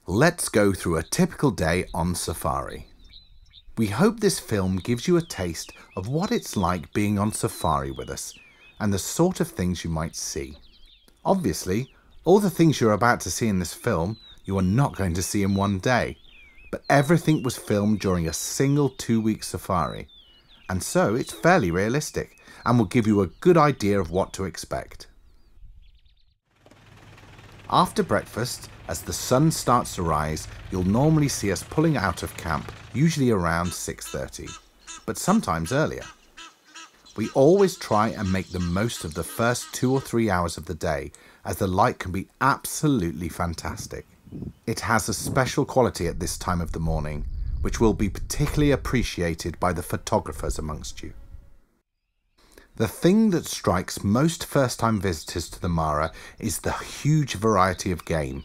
Let's go through a typical day on safari. We hope this film gives you a taste of what it's like being on safari with us and the sort of things you might see. Obviously, all the things you're about to see in this film you are not going to see in one day, but everything was filmed during a single 2-week safari, and so it's fairly realistic and will give you a good idea of what to expect. After breakfast, as the sun starts to rise, you'll normally see us pulling out of camp, usually around 6:30, but sometimes earlier. We always try and make the most of the first 2 or 3 hours of the day, as the light can be absolutely fantastic. It has a special quality at this time of the morning, which will be particularly appreciated by the photographers amongst you. The thing that strikes most first-time visitors to the Mara is the huge variety of game.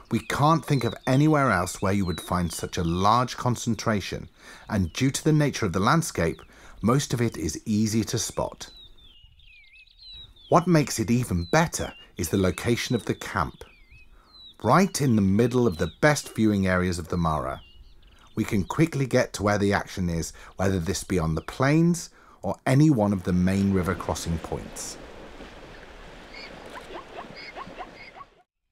We can't think of anywhere else where you would find such a large concentration, and due to the nature of the landscape, most of it is easy to spot. What makes it even better is the location of the camp. Right in the middle of the best viewing areas of the Mara. We can quickly get to where the action is, whether this be on the plains or any one of the main river crossing points.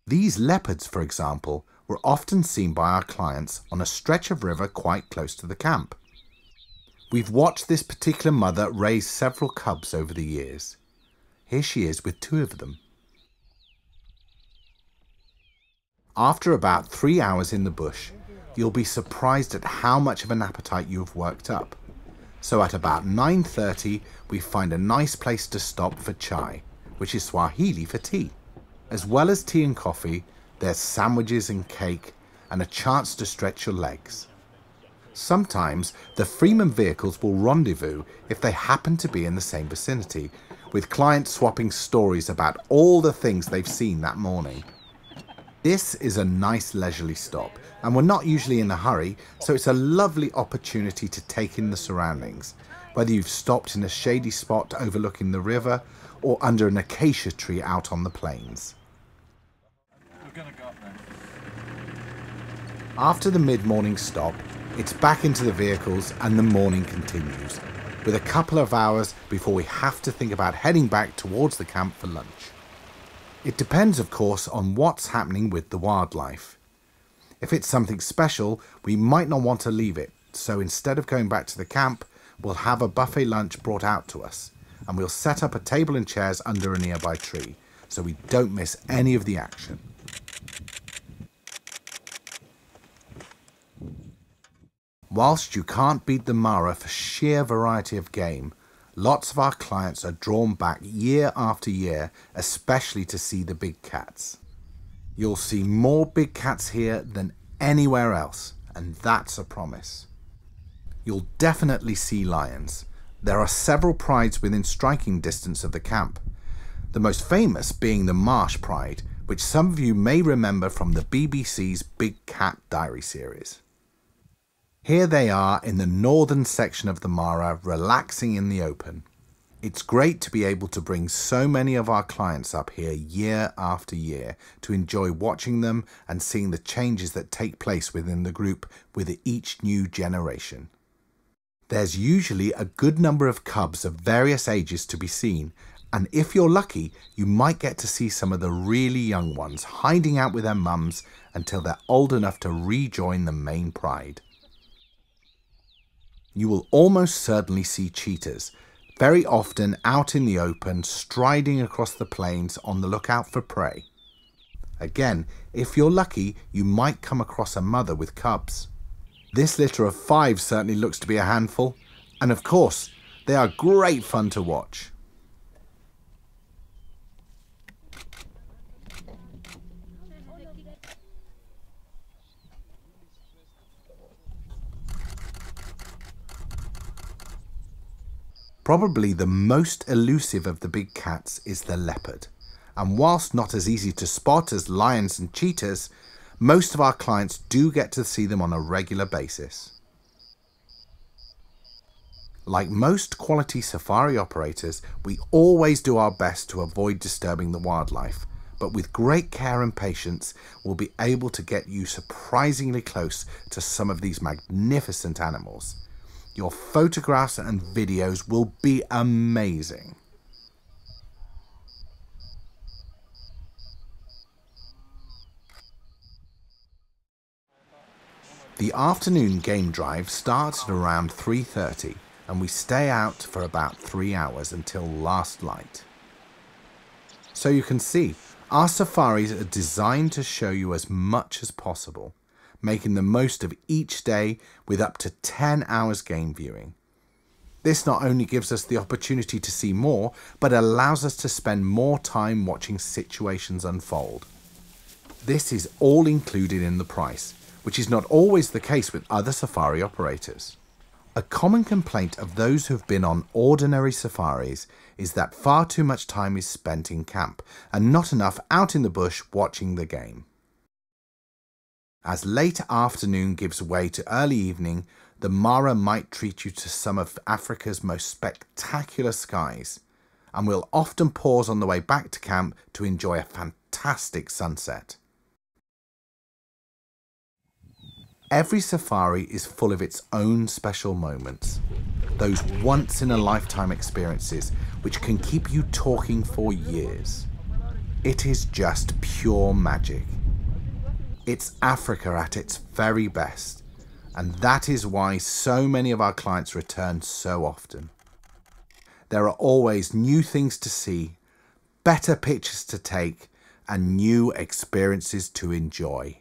These leopards, for example, were often seen by our clients on a stretch of river quite close to the camp. We've watched this particular mother raise several cubs over the years. Here she is with 2 of them. After about 3 hours in the bush, you'll be surprised at how much of an appetite you have worked up. So at about 9:30, we find a nice place to stop for chai, which is Swahili for tea. As well as tea and coffee, there's sandwiches and cake and a chance to stretch your legs. Sometimes the Freeman vehicles will rendezvous if they happen to be in the same vicinity, with clients swapping stories about all the things they've seen that morning. This is a nice leisurely stop, and we're not usually in a hurry, so it's a lovely opportunity to take in the surroundings, whether you've stopped in a shady spot overlooking the river or under an acacia tree out on the plains. After the mid-morning stop, it's back into the vehicles and the morning continues, with a couple of hours before we have to think about heading back towards the camp for lunch. It depends, of course, on what's happening with the wildlife. If it's something special, we might not want to leave it, so instead of going back to the camp, we'll have a buffet lunch brought out to us, and we'll set up a table and chairs under a nearby tree, so we don't miss any of the action. Whilst you can't beat the Mara for sheer variety of game, lots of our clients are drawn back year after year, especially to see the big cats. You'll see more big cats here than anywhere else, and that's a promise. You'll definitely see lions. There are several prides within striking distance of the camp, the most famous being the Marsh Pride, which some of you may remember from the BBC's Big Cat Diary series. Here they are in the northern section of the Mara, relaxing in the open. It's great to be able to bring so many of our clients up here year after year to enjoy watching them and seeing the changes that take place within the group with each new generation. There's usually a good number of cubs of various ages to be seen, and if you're lucky, you might get to see some of the really young ones hiding out with their mums until they're old enough to rejoin the main pride. You will almost certainly see cheetahs, very often out in the open, striding across the plains on the lookout for prey. Again, if you're lucky, you might come across a mother with cubs. This litter of 5 certainly looks to be a handful, and of course, they are great fun to watch. Probably the most elusive of the big cats is the leopard, and whilst not as easy to spot as lions and cheetahs, most of our clients do get to see them on a regular basis. Like most quality safari operators, we always do our best to avoid disturbing the wildlife, but with great care and patience, we'll be able to get you surprisingly close to some of these magnificent animals. Your photographs and videos will be amazing. The afternoon game drive starts at around 3:30 and we stay out for about 3 hours until last light. So you can see, our safaris are designed to show you as much as possible, making the most of each day with up to 10 hours game viewing. This not only gives us the opportunity to see more, but allows us to spend more time watching situations unfold. This is all included in the price, which is not always the case with other safari operators. A common complaint of those who have been on ordinary safaris is that far too much time is spent in camp and not enough out in the bush watching the game. As late afternoon gives way to early evening, the Mara might treat you to some of Africa's most spectacular skies, and we'll often pause on the way back to camp to enjoy a fantastic sunset. Every safari is full of its own special moments, those once-in-a-lifetime experiences which can keep you talking for years. It is just pure magic. It's Africa at its very best, and that is why so many of our clients return so often. There are always new things to see, better pictures to take, and new experiences to enjoy.